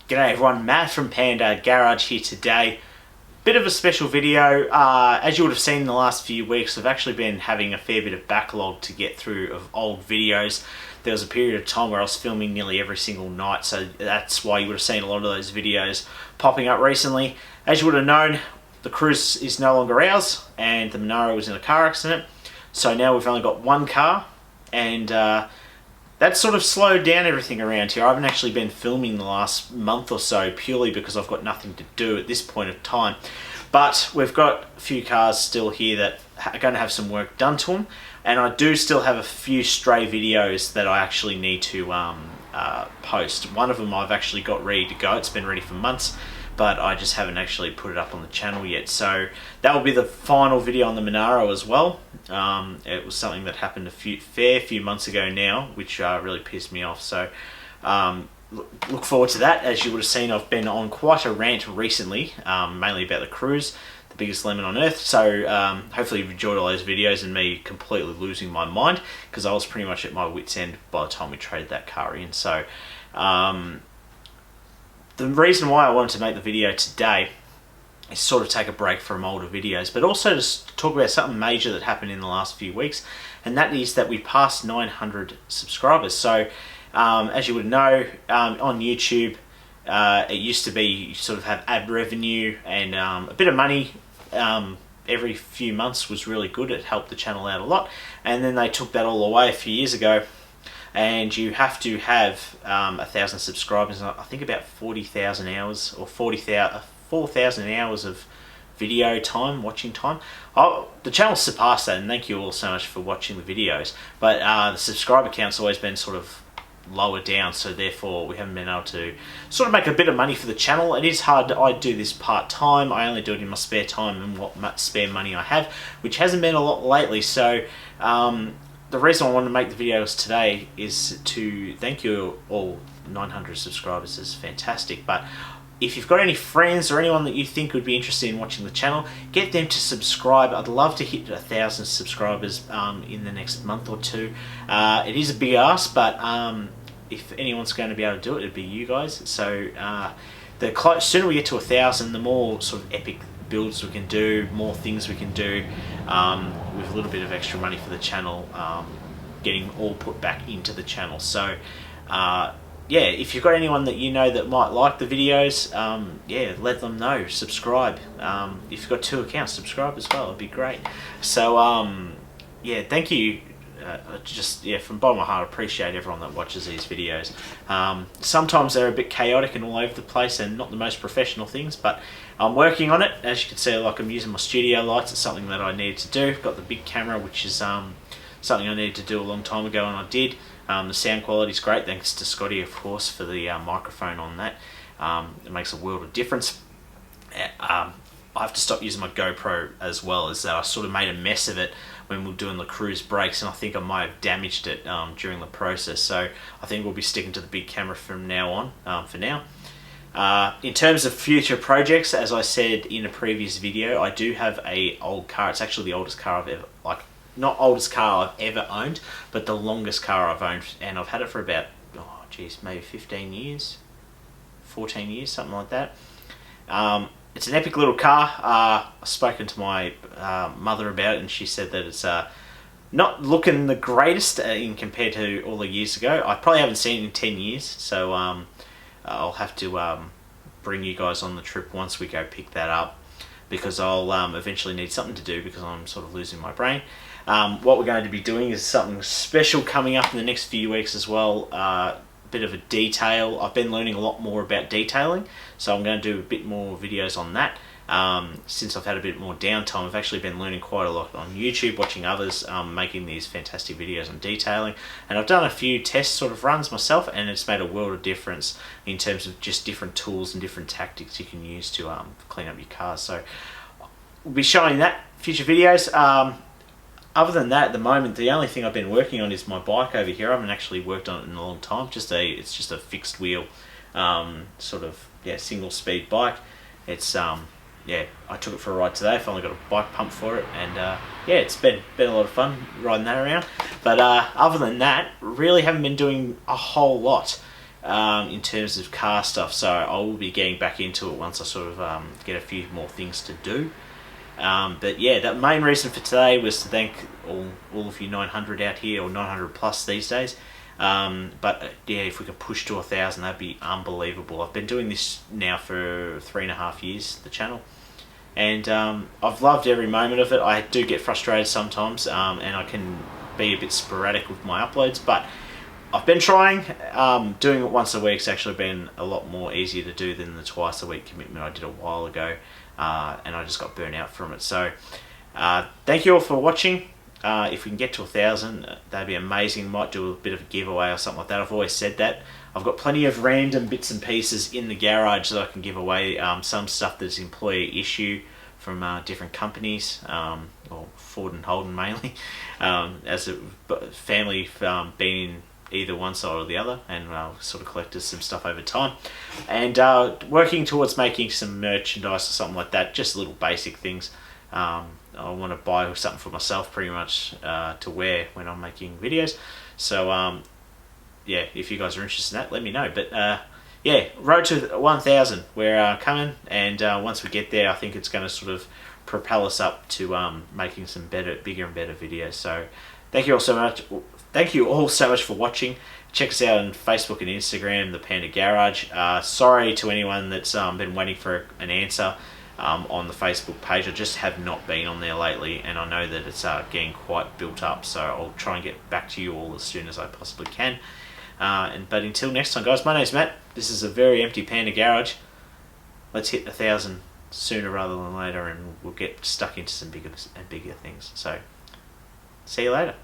G'day everyone, Matt from Panda Garage here today. Bit of a special video. As you would have seen in the last few weeks, I've actually been having a fair bit of backlog to get through of old videos. There was a period of time where I was filming nearly every single night, so that's why you would have seen a lot of those videos popping up recently. As you would have known, the Cruise is no longer ours and the Monaro was in a car accident. So now we've only got one car, and that sort of slowed down everything around here. I haven't actually been filming the last month or so purely because I've got nothing to do at this point of time. But we've got a few cars still here that are going to have some work done to them, and I do still have a few stray videos that I actually need to post. One of them I've actually got ready to go. It's been ready for months, but I just haven't actually put it up on the channel yet. So that will be the final video on the Monaro as well. It was something that happened a fair few months ago now, which really pissed me off. So look forward to that. As you would have seen, I've been on quite a rant recently, mainly about the Cruise, the biggest lemon on earth. So hopefully you've enjoyed all those videos and me completely losing my mind, because I was pretty much at my wit's end by the time we traded that car in. So the reason why I wanted to make the video today is sort of take a break from older videos, but also to talk about something major that happened in the last few weeks, and that is that we passed 900 subscribers. So as you would know, on YouTube, it used to be you sort of have ad revenue and a bit of money every few months was really good. It helped the channel out a lot, and then they took that all away a few years ago, and you have to have 1,000 subscribers, I think about 40,000 hours or 4,000 hours of video time, watching time. The channel surpassed that, and thank you all so much for watching the videos, but the subscriber count's always been sort of lower down, so therefore we haven't been able to sort of make a bit of money for the channel. It is hard. I do this part-time. I only do it in my spare time and what spare money I have, which hasn't been a lot lately. So the reason I wanted to make the videos today is to thank you all. 900 subscribers is fantastic, but if you've got any friends or anyone that you think would be interested in watching the channel, get them to subscribe. I'd love to hit 1,000 subscribers in the next month or two. It is a big ask, but if anyone's going to be able to do it, it'd be you guys. So the sooner we get to 1,000, the more sort of epic builds we can do, more things we can do with a little bit of extra money for the channel, getting all put back into the channel. So yeah, if you've got anyone that you know that might like the videos, yeah, let them know. Subscribe. If you've got 2 accounts, subscribe as well. It'd be great. So yeah, thank you. Yeah, from the bottom of my heart, I appreciate everyone that watches these videos. Sometimes they're a bit chaotic and all over the place and not the most professional things, but I'm working on it. As you can see, like, I'm using my studio lights. It's something that I needed to do. I've got the big camera, which is something I needed to do a long time ago, and I did. The sound quality is great, thanks to Scotty, of course, for the microphone on that. It makes a world of difference. I have to stop using my GoPro as well, as I sort of made a mess of it when we were doing the Cruise breaks, and I think I might have damaged it during the process. So I think we'll be sticking to the big camera from now on, for now. In terms of future projects, as I said in a previous video, I do have a old car. It's actually the oldest car I've ever, not oldest car I've ever owned, but the longest car I've owned, and I've had it for about, oh geez, maybe 15 years, 14 years, something like that. It's an epic little car. I've spoken to my mother about it, and she said that it's not looking the greatest in compared to all the years ago. I probably haven't seen it in 10 years, so I'll have to bring you guys on the trip once we go pick that up, because I'll eventually need something to do, because I'm sort of losing my brain. What we're going to be doing is something special coming up in the next few weeks as well. Bit of a detail. I've been learning a lot more about detailing, so I'm going to do a bit more videos on that. Since I've had a bit more downtime, I've actually been learning quite a lot on YouTube, watching others making these fantastic videos on detailing, and I've done a few test sort of runs myself, and it's made a world of difference in terms of just different tools and different tactics you can use to clean up your cars. So we'll be showing that future videos. other than that, at the moment, the only thing I've been working on is my bike over here. I haven't actually worked on it in a long time. It's just a fixed wheel, sort of single speed bike. It's I took it for a ride today. Finally got a bike pump for it, and it's been a lot of fun riding that around. But other than that, really haven't been doing a whole lot in terms of car stuff. So I will be getting back into it once I sort of get a few more things to do. But yeah, the main reason for today was to thank all of you 900 out here, or 900 plus these days. But if we could push to 1,000, that'd be unbelievable. I've been doing this now for 3.5 years, the channel, and I've loved every moment of it. I do get frustrated sometimes, and I can be a bit sporadic with my uploads, but I've been trying. Doing it once a week's actually been a lot more easier to do than the twice a week commitment I did a while ago, and I just got burnt out from it. So thank you all for watching. If we can get to 1,000, that'd be amazing. Might do a bit of a giveaway or something like that. I've always said that. I've got plenty of random bits and pieces in the garage that I can give away. Some stuff that's employee issue from different companies, or Ford and Holden mainly, as a family being in either one side or the other, and sort of collected some stuff over time, and working towards making some merchandise or something like that. Just little basic things. I want to buy something for myself pretty much to wear when I'm making videos. So if you guys are interested in that, let me know. But road to 1,000, we're coming, and once we get there, I think it's going to sort of propel us up to making some bigger and better videos. So thank you all so much. Thank you all so much for watching. Check us out on Facebook and Instagram, the Panda Garage. Sorry to anyone that's been waiting for an answer on the Facebook page. I just have not been on there lately, and I know that it's getting quite built up, so I'll try and get back to you all as soon as I possibly can. But until next time, guys, my name's Matt. This is a very empty Panda Garage. Let's hit 1,000 sooner rather than later, and we'll get stuck into some bigger and bigger things. So see you later.